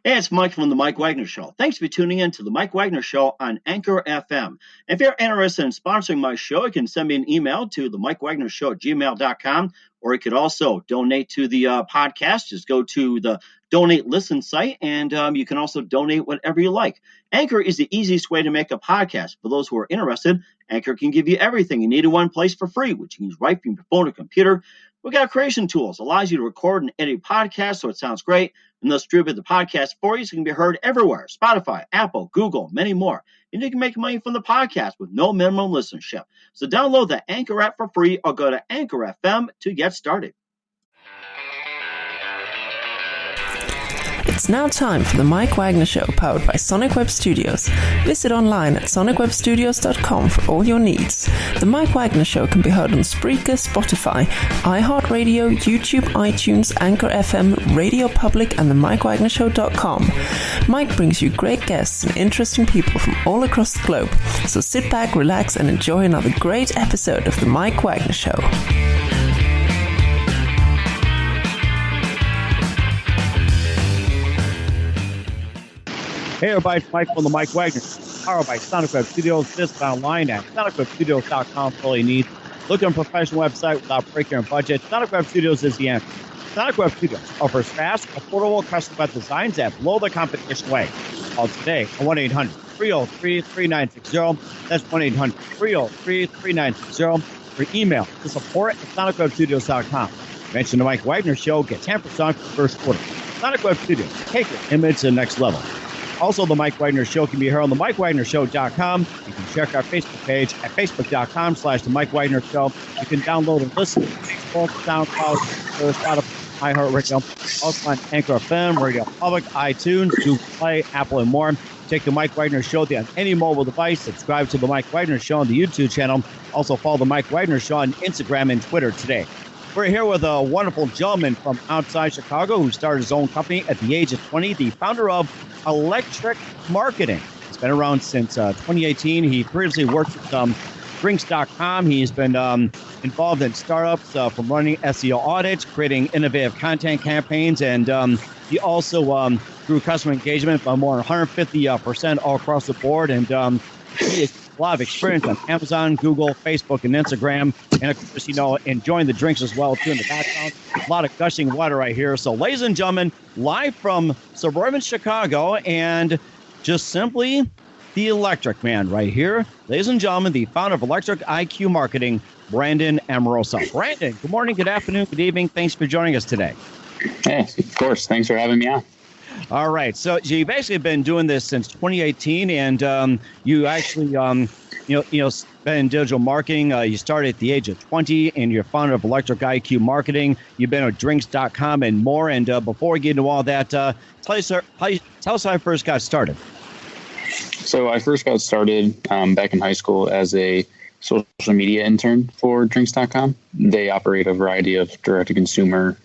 Hey, it's Mike from the Mike Wagner Show. Thanks for tuning in to the Mike Wagner Show on Anchor FM. If you're interested in sponsoring my show, you can send me an email to the MikeWagnerShow@gmail.com, or you could also donate to the podcast. Just go to the Donate Listen site, and you can also donate whatever you like. Anchor is the easiest way to make a podcast. For those who are interested, Anchor can give you everything you need in one place for free, which you can use right from your phone or computer. We got creation tools, allows you to record and edit podcasts so it sounds great, and they'll distribute the podcast for you so it can be heard everywhere. Spotify, Apple, Google, many more. And you can make money from the podcast with no minimum listenership. So download the Anchor app for free or go to Anchor FM to get started. It's now time for the Mike Wagner Show, powered by Sonic Web Studios. Visit online at sonicwebstudios.com for all your needs. The Mike Wagner Show can be heard on Spreaker, Spotify, iHeartRadio, YouTube, iTunes, Anchor FM, Radio Public, and the MikeWagnerShow.com. Mike brings you great guests and interesting people from all across the globe. So sit back, relax, and enjoy another great episode of the Mike Wagner Show. Hey everybody, it's Mike from the Mike Wagner Show, powered by Sonic Web Studios. Visit online at sonicwebstudios.com for all you need. Look at a professional website without breaking your budget. Sonic Web Studios is the answer. Sonic Web Studios offers fast, affordable custom web designs that blow the competition away. Call today at 1-800-303-3960. That's 1-800-303-3960. Or email to support at sonicwebstudios.com. Mention the Mike Wagner Show, get 10% for the first quarter. Sonic Web Studios, take your image to the next level. Also, the Mike Wagner Show can be heard on the MikeWagnerShow.com. You can check our Facebook page at Facebook.com/The Mike Wagner Show. You can download and listen to Facebook, SoundCloud, Spotify, iHeartRadio, also on Anchor FM, Radio Public, iTunes, Google Play, Apple, and more. Take the Mike Wagner Show on any mobile device. Subscribe to the Mike Wagner Show on the YouTube channel. Also, follow the Mike Wagner Show on Instagram and Twitter today. We're here with a wonderful gentleman from outside Chicago who started his own company at the age of 20, the founder of ElectriQ Marketing. He's been around since 2018. He previously worked with Drinks.com. He's been involved in startups from running SEO audits, creating innovative content campaigns, and he also grew customer engagement by more than 150% all across the board. And he has a lot of experience on Amazon, Google, Facebook, and Instagram. And of course, enjoying the drinks as well, too, in the background. A lot of gushing water right here. So, ladies and gentlemen, live from suburban Chicago, and just simply the Electric Man right here. Ladies and gentlemen, the founder of ElectriQ Marketing, Brandon Amaroso. Brandon, good morning, good afternoon, good evening. Thanks for joining us today. Hey, of course. Thanks for having me on. All right. So you've basically been doing this since 2018, and you actually, been in digital marketing. You started at the age of 20, and you're founder of ElectriQ Marketing. You've been with Drinks.com and more. And before we get into all that, tell us how I first got started. So I first got started back in high school as a social media intern for Drinks.com. They operate a variety of direct-to-consumer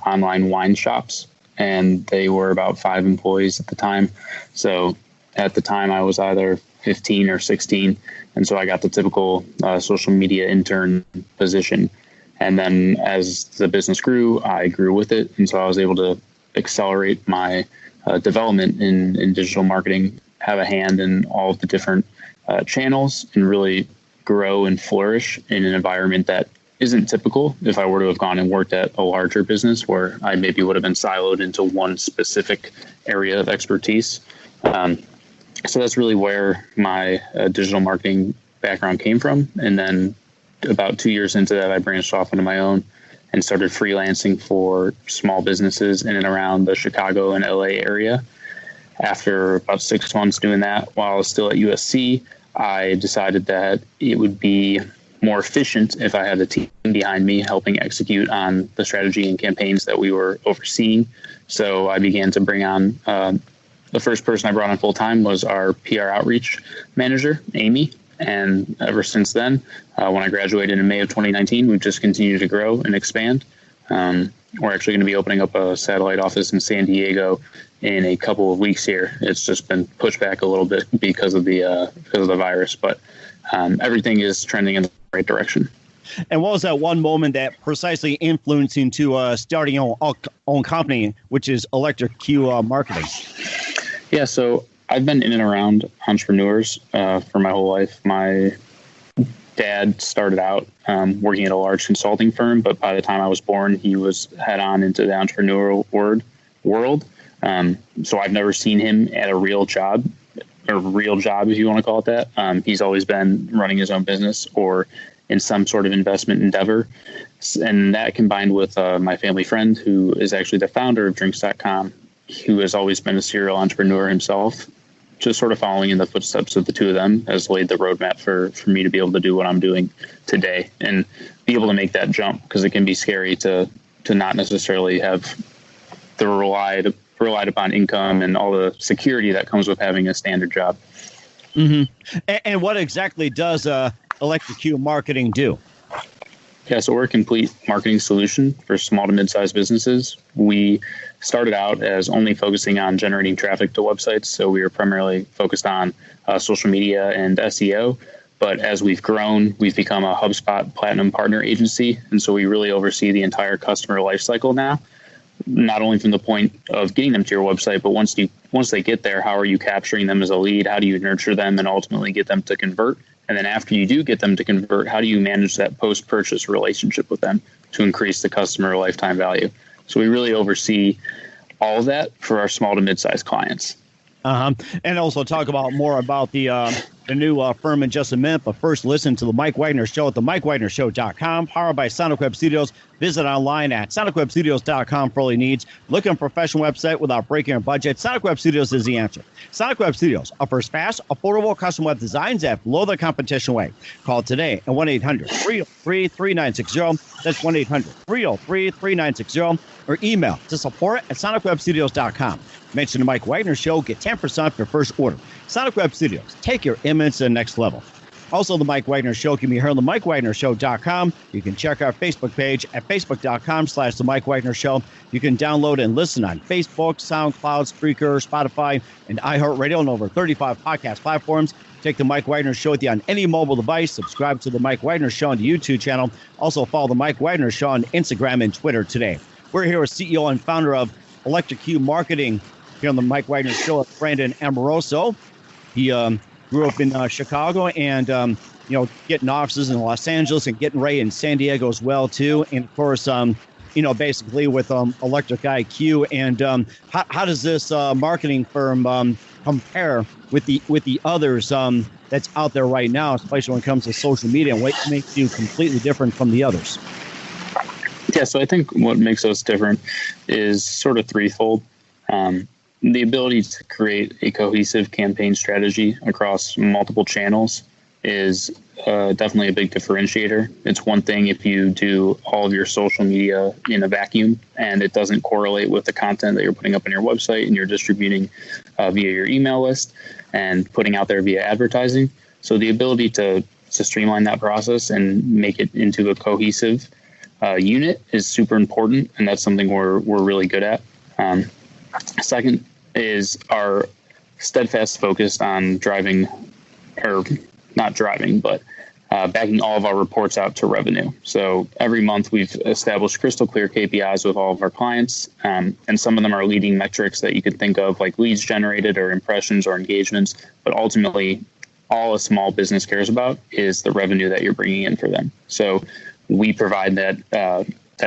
online wine shops, and they were about 5 employees at the time. So at the time, I was either 15 or 16, and so I got the typical social media intern position. And then as the business grew, I grew with it, and so I was able to accelerate my development in digital marketing, have a hand in all of the different channels, and really grow and flourish in an environment that isn't typical if I were to have gone and worked at a larger business where I maybe would have been siloed into one specific area of expertise. So that's really where my digital marketing background came from. And then about 2 years into that, I branched off into my own and started freelancing for small businesses in and around the Chicago and LA area. After about 6 months doing that, while I was still at USC, I decided that it would be more efficient if I had the team behind me helping execute on the strategy and campaigns that we were overseeing. So I began to bring on, the first person I brought on full time was our PR outreach manager, Amy. And ever since then, when I graduated in May of 2019, we've just continued to grow and expand. We're actually going to be opening up a satellite office in San Diego in a couple of weeks here. It's just been pushed back a little bit because of the virus, but everything is trending in the right direction. And what was that one moment that precisely influenced you to starting your own company, which is ElectriQ Marketing? Yeah, so I've been in and around entrepreneurs for my whole life. My dad started out working at a large consulting firm, but by the time I was born, he was head on into the entrepreneurial world. So I've never seen him at a real job, if you want to call it that. He's always been running his own business or in some sort of investment endeavor. And that combined with my family friend, who is actually the founder of Drinks.com, who has always been a serial entrepreneur himself, just sort of following in the footsteps of the two of them, has laid the roadmap for me to be able to do what I'm doing today and be able to make that jump, because it can be scary to not necessarily have the relied upon income and all the security that comes with having a standard job. Mm-hmm. And what exactly does ElectriQ marketing do? Yeah, so we're a complete marketing solution for small to mid-sized businesses. We started out as only focusing on generating traffic to websites. So we were primarily focused on social media and SEO. But as we've grown, we've become a HubSpot Platinum Partner agency. And so we really oversee the entire customer lifecycle now, not only from the point of getting them to your website, but once they get there, how are you capturing them as a lead? How do you nurture them and ultimately get them to convert? And then after you do get them to convert, how do you manage that post-purchase relationship with them to increase the customer lifetime value? So we really oversee all of that for our small to mid-sized clients. And also talk more about the new firm in just a minute. But first, listen to the Mike Wagner Show at themikewagnershow.com, powered by Sonic Web Studios. Visit online at sonicwebstudios.com for all your needs. Looking for a professional website without breaking your budget? Sonic Web Studios is the answer. Sonic Web Studios offers fast, affordable custom web designs at below the competition rate. Call today at 1-800-303-3960. That's 1-800-303-3960. Or email to support@sonicwebstudios.com. Mention the Mike Wagner Show. Get 10% off your first order. Sonic Web Studios. Take your image to the next level. Also, the Mike Wagner Show can be heard on themikewagnershow.com. You can check our Facebook page at facebook.com/The Mike Wagner Show. You can download and listen on Facebook, SoundCloud, Spreaker, Spotify, and iHeartRadio, and over 35 podcast platforms. Take the Mike Wagner Show with you on any mobile device. Subscribe to the Mike Wagner Show on the YouTube channel. Also, follow the Mike Wagner Show on Instagram and Twitter today. We're here with CEO and founder of ElectriQ Marketing here on the Mike Wagner Show, Brandon Amaroso. He grew up in Chicago and, getting offices in Los Angeles and getting Ray in San Diego as well, too. And, of course, basically with ElectriQ. And how does this marketing firm compare with the others that's out there right now, especially when it comes to social media, and what makes you completely different from the others? Yeah, so I think what makes us different is sort of threefold. The ability to create a cohesive campaign strategy across multiple channels is definitely a big differentiator. It's one thing if you do all of your social media in a vacuum and it doesn't correlate with the content that you're putting up on your website and you're distributing via your email list and putting out there via advertising. So the ability to streamline that process and make it into a cohesive unit is super important, and that's something we're really good at. Second is our steadfast focus on backing all of our reports out to revenue. So every month we've established crystal clear KPIs with all of our clients, and some of them are leading metrics that you could think of like leads generated or impressions or engagements, but ultimately all a small business cares about is the revenue that you're bringing in for them. So we provide that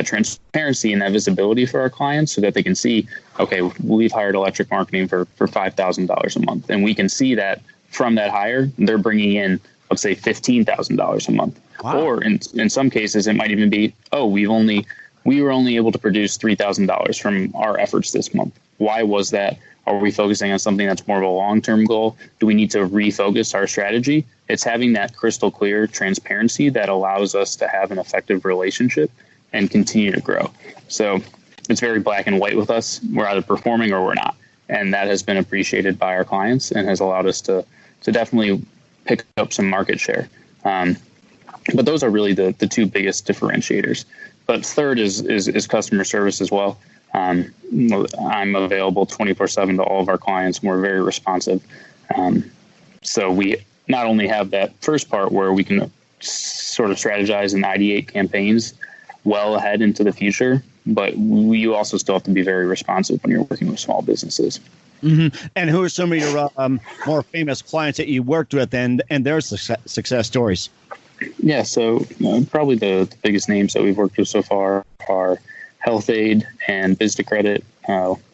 transparency and that visibility for our clients so that they can see, okay, we've hired electric marketing for $5,000 a month. And we can see that from that hire, they're bringing in, let's say, $15,000 a month. Wow. Or in some cases, it might even be, we were only able to produce $3,000 from our efforts this month. Why was that? Are we focusing on something that's more of a long-term goal? Do we need to refocus our strategy? It's having that crystal clear transparency that allows us to have an effective relationship and continue to grow. So it's very black and white with us. We're either performing or we're not. And that has been appreciated by our clients and has allowed us to definitely pick up some market share. But those are really the two biggest differentiators. But third is customer service as well. I'm available 24/7 to all of our clients, and we're very responsive. So we not only have that first part where we can sort of strategize and ideate campaigns well ahead into the future, but you also still have to be very responsive when you're working with small businesses. Mm-hmm. And who are some of your more famous clients that you worked with and their success stories? Yeah, so probably the biggest names that we've worked with so far are Health Aid and Biz2Credit,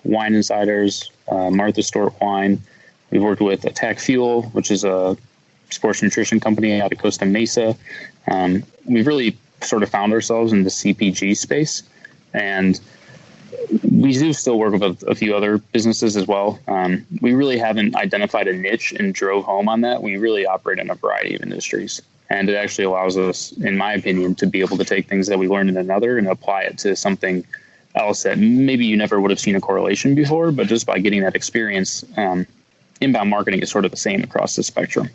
Wine Insiders, Martha Stewart Wine. We've worked with Attack Fuel, which is a sports nutrition company out of Costa Mesa. We've really sort of found ourselves in the CPG space, and we do still work with a few other businesses as well. We really haven't identified a niche and drove home on that. We really operate in a variety of industries. And it actually allows us, in my opinion, to be able to take things that we learned in another and apply it to something else that maybe you never would have seen a correlation before. But just by getting that experience, inbound marketing is sort of the same across the spectrum.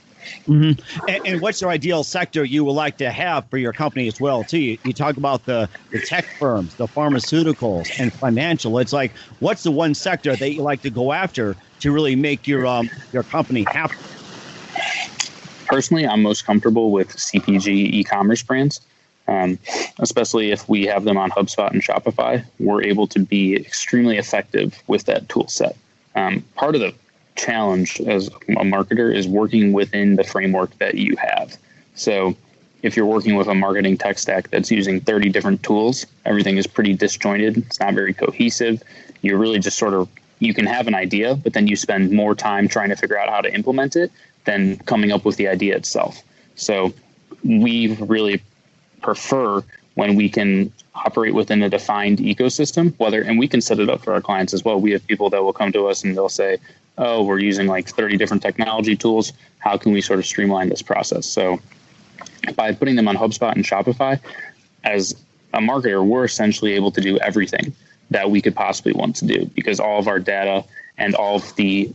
Mm-hmm. And what's your ideal sector you would like to have for your company as well, too? You talk about the tech firms, the pharmaceuticals, and financial. It's like, what's the one sector that you like to go after to really make your company happy? Personally, I'm most comfortable with CPG e-commerce brands, especially if we have them on HubSpot and Shopify. We're able to be extremely effective with that tool set. Part of the challenge as a marketer is working within the framework that you have. So if you're working with a marketing tech stack that's using 30 different tools, everything is pretty disjointed. It's not very cohesive. You're really just sort of, you can have an idea, but then you spend more time trying to figure out how to implement it than coming up with the idea itself. So we really prefer when we can operate within a defined ecosystem, and we can set it up for our clients as well. We have people that will come to us and they'll say, oh, we're using like 30 different technology tools. How can we sort of streamline this process? So by putting them on HubSpot and Shopify, as a marketer, we're essentially able to do everything that we could possibly want to do, because all of our data and all of the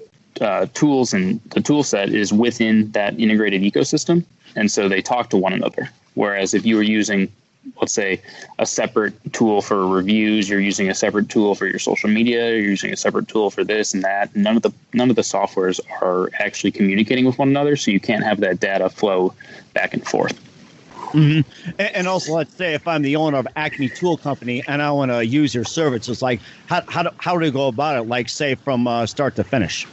tools and the tool set is within that integrated ecosystem. And so they talk to one another. Whereas if you were using, let's say, a separate tool for reviews, you're using a separate tool for your social media, you're using a separate tool for this and that, none of the softwares are actually communicating with one another. So you can't have that data flow back and forth. Mm-hmm. And also, let's say if I'm the owner of Acme Tool Company and I want to use your services, like how do I go about it? Like, say, from start to finish.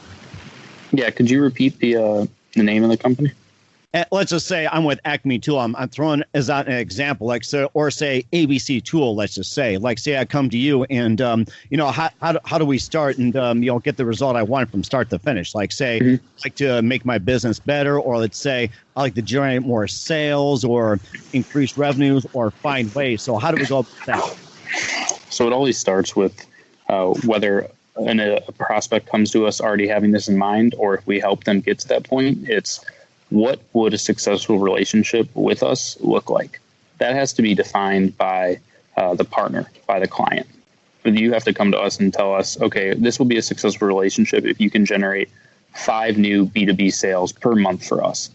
Yeah, could you repeat the name of the company? Let's just say I'm with Acme Tool. I'm throwing as an example, like so, or say ABC Tool. Let's just say, like, say I come to you and how do we start and get the result I want from start to finish? Like, say, I'd like to make my business better, or let's say I like to generate more sales or increase revenues or find ways. So how do we go about that? So it always starts with whether a prospect comes to us already having this in mind, or if we help them get to that point. It's what would a successful relationship with us look like? That has to be defined by the partner, by the client. But you have to come to us and tell us, okay, this will be a successful relationship if you can generate 5 new B2B sales per month for us,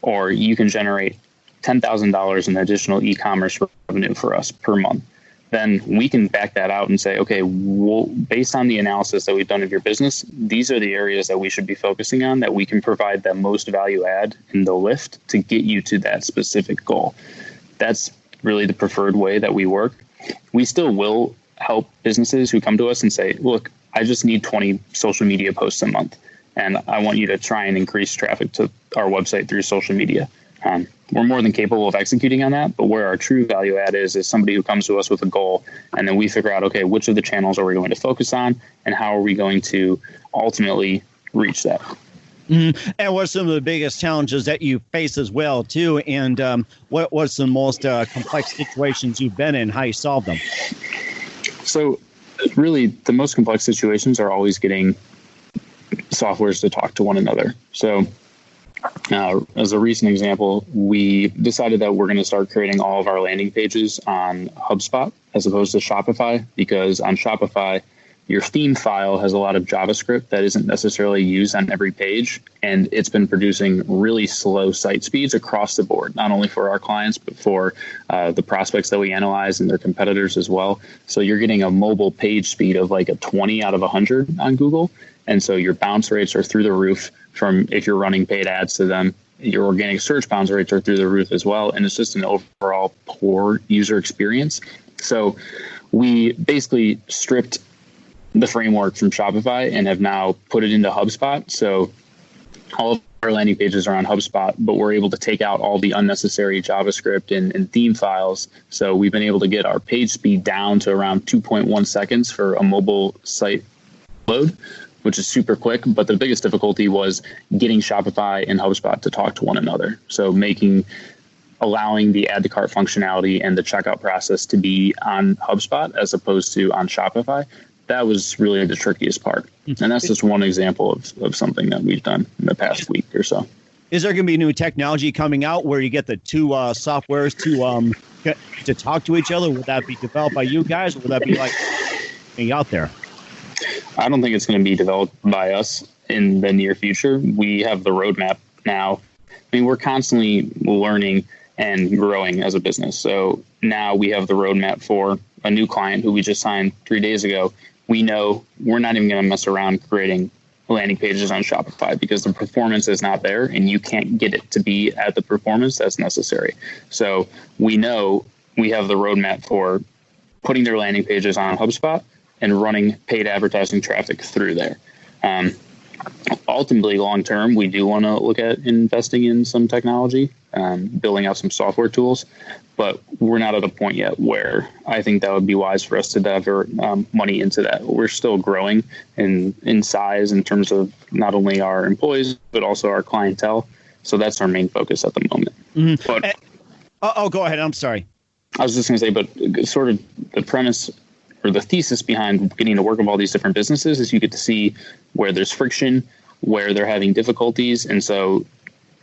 or you can generate $10,000 in additional e-commerce revenue for us per month. Then we can back that out and say, okay, well, based on the analysis that we've done of your business, these are the areas that we should be focusing on, that we can provide the most value add in the lift to get you to that specific goal. That's really the preferred way that we work. We still will help businesses who come to us and say, look, I just need 20 social media posts a month, and I want you to try and increase traffic to our website through social media. We're more than capable of executing on that, but where our true value add is somebody who comes to us with a goal, and then we figure out, okay, which of the channels are we going to focus on, and how are we going to ultimately reach that? Mm-hmm. And what are some of the biggest challenges that you face as well, too? And what's the most complex situations you've been in, how you solve them? So really, the most complex situations are always getting softwares to talk to one another. So as a recent example, we decided that we're going to start creating all of our landing pages on HubSpot as opposed to Shopify, because on Shopify, your theme file has a lot of JavaScript that isn't necessarily used on every page, and it's been producing really slow site speeds across the board, not only for our clients, but for the prospects that we analyze and their competitors as well. So you're getting a mobile page speed of like a 20 out of 100 on Google, and so your bounce rates are through the roof from if you're running paid ads to them. Your organic search bounce rates are through the roof as well, and it's just an overall poor user experience. So we basically stripped the framework from Shopify and have now put it into HubSpot. So all of our landing pages are on HubSpot, but we're able to take out all the unnecessary JavaScript and theme files. So we've been able to get our page speed down to around 2.1 seconds for a mobile site load, which is super quick. But the biggest difficulty was getting Shopify and HubSpot to talk to one another. So allowing the add to cart functionality and the checkout process to be on HubSpot as opposed to on Shopify. That was really the trickiest part. And that's just one example of something that we've done in the past week or so. Is there going to be new technology coming out where you get the two softwares to talk to each other? Would that be developed by you guys, or would that be like being out there? I don't think it's going to be developed by us in the near future. We have the roadmap now. I mean, we're constantly learning and growing as a business. So now we have the roadmap for a new client who we just signed 3 days ago. We know we're not even going to mess around creating landing pages on Shopify because the performance is not there and you can't get it to be at the performance that's necessary. So we know we have the roadmap for putting their landing pages on HubSpot and running paid advertising traffic through there. Ultimately, long term, we do want to look at investing in some technology, building out some software tools, but we're not at a point yet where I think that would be wise for us to divert money into that. We're still growing in size in terms of not only our employees, but also our clientele. So that's our main focus at the moment. Mm-hmm. But, go ahead. I'm sorry. I was just going to say, but sort of the premise or the thesis behind getting to work with all these different businesses is you get to see where there's friction, where they're having difficulties. And so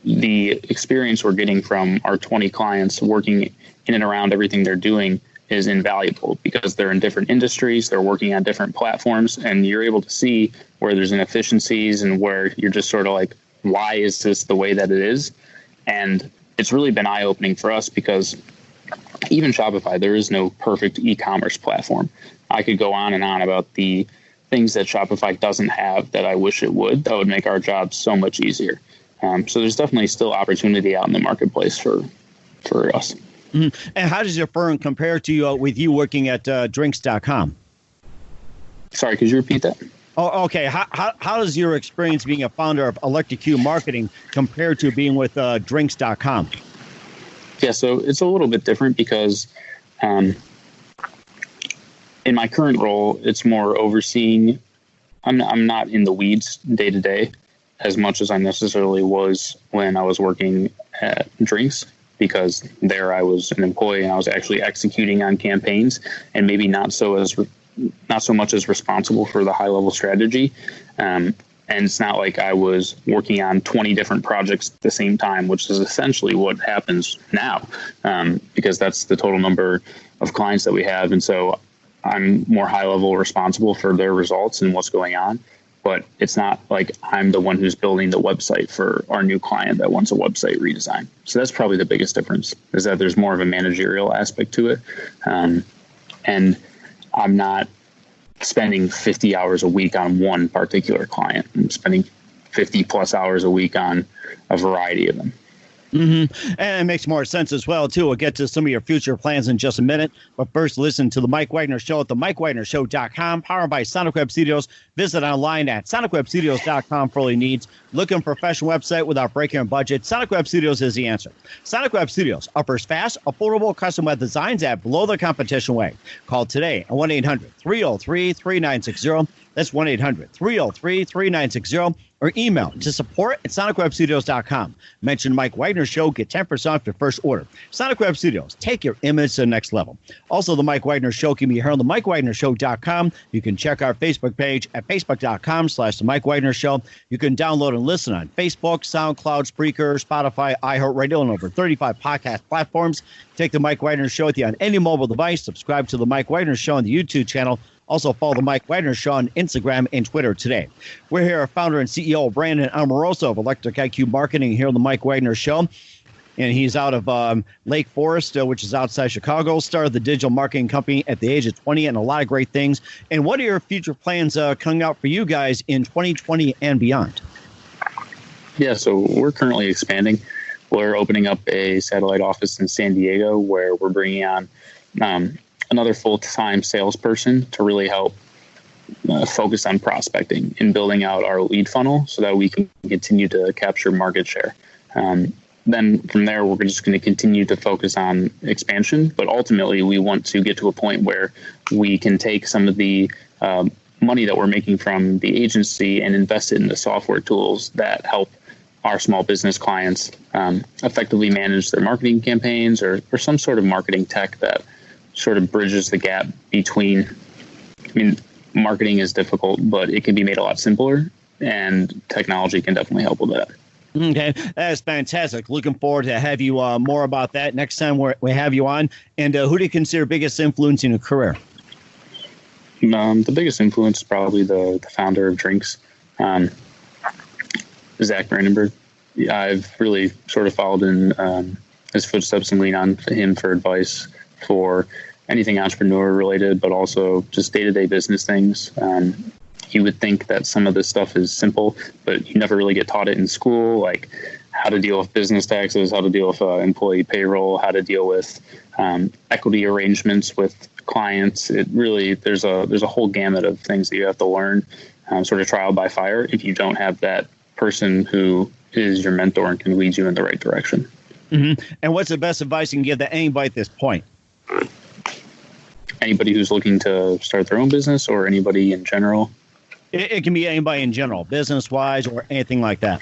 the experience we're getting from our 20 clients working in and around everything they're doing is invaluable because they're in different industries, they're working on different platforms, and you're able to see where there's inefficiencies and where you're just sort of like, why is this the way that it is? And it's really been eye-opening for us because even Shopify, there is no perfect e-commerce platform. I could go on and on about the things that Shopify doesn't have that I wish it would. That would make our job so much easier. So there's definitely still opportunity out in the marketplace for us. Mm-hmm. And how does your firm compare to with you working at drinks.com? Sorry, could you repeat that? Oh, okay. How does your experience being a founder of ElectriQ Marketing compare to being with drinks.com? Yeah, so it's a little bit different because in my current role, it's more overseeing. I'm not in the weeds day to day as much as I necessarily was when I was working at Drinks, because there I was an employee and I was actually executing on campaigns and maybe not so much as responsible for the high level strategy. And it's not like I was working on 20 different projects at the same time, which is essentially what happens now, because that's the total number of clients that we have. And so I'm more high level responsible for their results and what's going on. But it's not like I'm the one who's building the website for our new client that wants a website redesign. So that's probably the biggest difference, is that there's more of a managerial aspect to it. And I'm not spending 50 hours a week on one particular client. I'm spending 50 plus hours a week on a variety of them. Mm-hmm. And it makes more sense as well, too. We'll get to some of your future plans in just a minute. But first, listen to The Mike Wagner Show at themikewagnershow.com, powered by Sonic Web Studios. Visit online at sonicwebstudios.com for all your needs. Looking for a professional website without breaking your budget? Sonic Web Studios is the answer. Sonic Web Studios offers fast, affordable custom web designs at below the competition rate. Call today at 1-800-303-3960. That's 1-800-303-3960. Or email to support@sonicwebstudios.com. Mention Mike Wagner Show, get 10% off your first order. Sonic Web Studios, take your image to the next level. Also, The Mike Wagner Show can be heard on themikewagnershow.com. You can check our Facebook page at facebook.com/The Mike Wagner Show. You can download and listen on Facebook, SoundCloud, Spreaker, Spotify, iHeartRadio, and over 35 podcast platforms. Take The Mike Wagner Show with you on any mobile device. Subscribe to The Mike Wagner Show on the YouTube channel. Also, follow The Mike Wagner Show on Instagram and Twitter today. We're here, founder and CEO Brandon Amaroso of ElectriQ Marketing here on The Mike Wagner Show. And he's out of Lake Forest, which is outside Chicago. Started the digital marketing company at the age of 20 and a lot of great things. And what are your future plans coming out for you guys in 2020 and beyond? Yeah, so we're currently expanding. We're opening up a satellite office in San Diego where we're bringing on another full-time salesperson to really help focus on prospecting and building out our lead funnel so that we can continue to capture market share. Then from there, we're just going to continue to focus on expansion. But ultimately, we want to get to a point where we can take some of the money that we're making from the agency and invest it into software tools that help our small business clients effectively manage their marketing campaigns or some sort of marketing tech that sort of bridges the gap between, marketing is difficult, but it can be made a lot simpler, and technology can definitely help with that. Okay, that's fantastic. Looking forward to have you more about that next time we have you on. And who do you consider biggest influence in your career? The biggest influence is probably the founder of Drinks, Zach Brandenburg. I've really sort of followed in his footsteps and leaned on him for advice for anything entrepreneur related, but also just day-to-day business things. You would think that some of this stuff is simple, but you never really get taught it in school, like how to deal with business taxes, how to deal with employee payroll, how to deal with equity arrangements with clients. It really, there's a whole gamut of things that you have to learn, sort of trial by fire, if you don't have that person who is your mentor and can lead you in the right direction. Mm-hmm. And what's the best advice you can give to anybody at this point? Anybody who's looking to start their own business, or anybody in general? It can be anybody in general, business-wise or anything like that.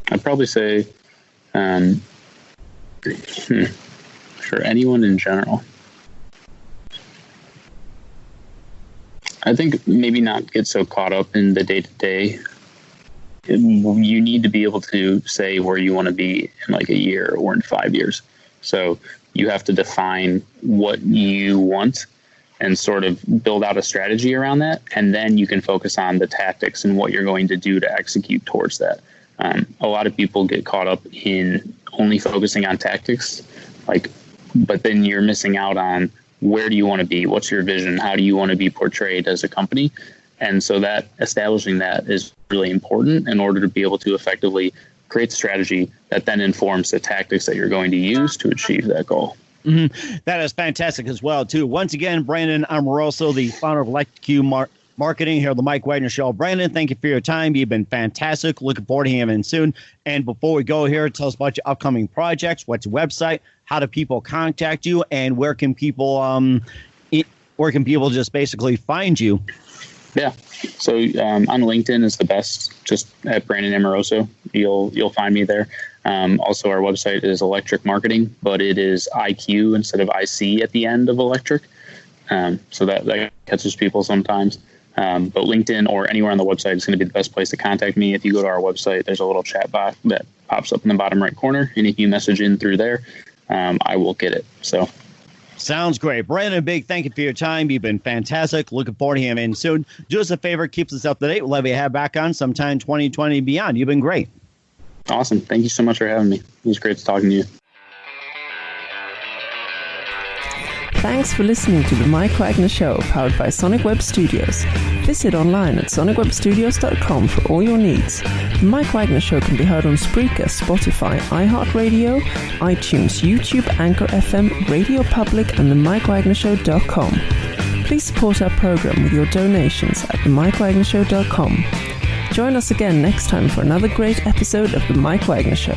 I'd probably say for anyone in general. I think maybe not get so caught up in the day-to-day. You need to be able to say where you want to be in like a year or in 5 years. So you have to define what you want and sort of build out a strategy around that. And then you can focus on the tactics and what you're going to do to execute towards that. A lot of people get caught up in only focusing on tactics, but then you're missing out on where do you want to be? What's your vision? How do you want to be portrayed as a company? And so that establishing that is really important in order to be able to effectively create strategy that then informs the tactics that you're going to use to achieve that goal. Mm-hmm. That is fantastic as well, too. Once again, Brandon Amaroso, the founder of ElectriQ Marketing here on the Mike Wagner Show. Brandon, thank you for your time. You've been fantastic. Looking forward to having you soon. And before we go here, tell us about your upcoming projects. What's your website? How do people contact you? And where can people just basically find you? Yeah. So on LinkedIn is the best. Just at Brandon Amaroso, you'll find me there. Also, our website is Electric Marketing, but it is IQ instead of IC at the end of electric. So that catches people sometimes. But LinkedIn or anywhere on the website is going to be the best place to contact me. If you go to our website, there's a little chat box that pops up in the bottom right corner. And if you message in through there, I will get it. So. Sounds great. Brandon, big thank you for your time. You've been fantastic. Looking forward to having you soon. Do us a favor, keep us up to date. We'll have you back on sometime 2020 and beyond. You've been great. Awesome. Thank you so much for having me. It was great talking to you. Thanks for listening to the Mike Wagner Show, powered by Sonic Web Studios. Visit online at sonicwebstudios.com for all your needs. The Mike Wagner Show can be heard on Spreaker, Spotify, iHeartRadio, iTunes, YouTube, Anchor FM, Radio Public, and themikewagnershow.com. Please support our program with your donations at themikewagnershow.com. Join us again next time for another great episode of The Mike Wagner Show.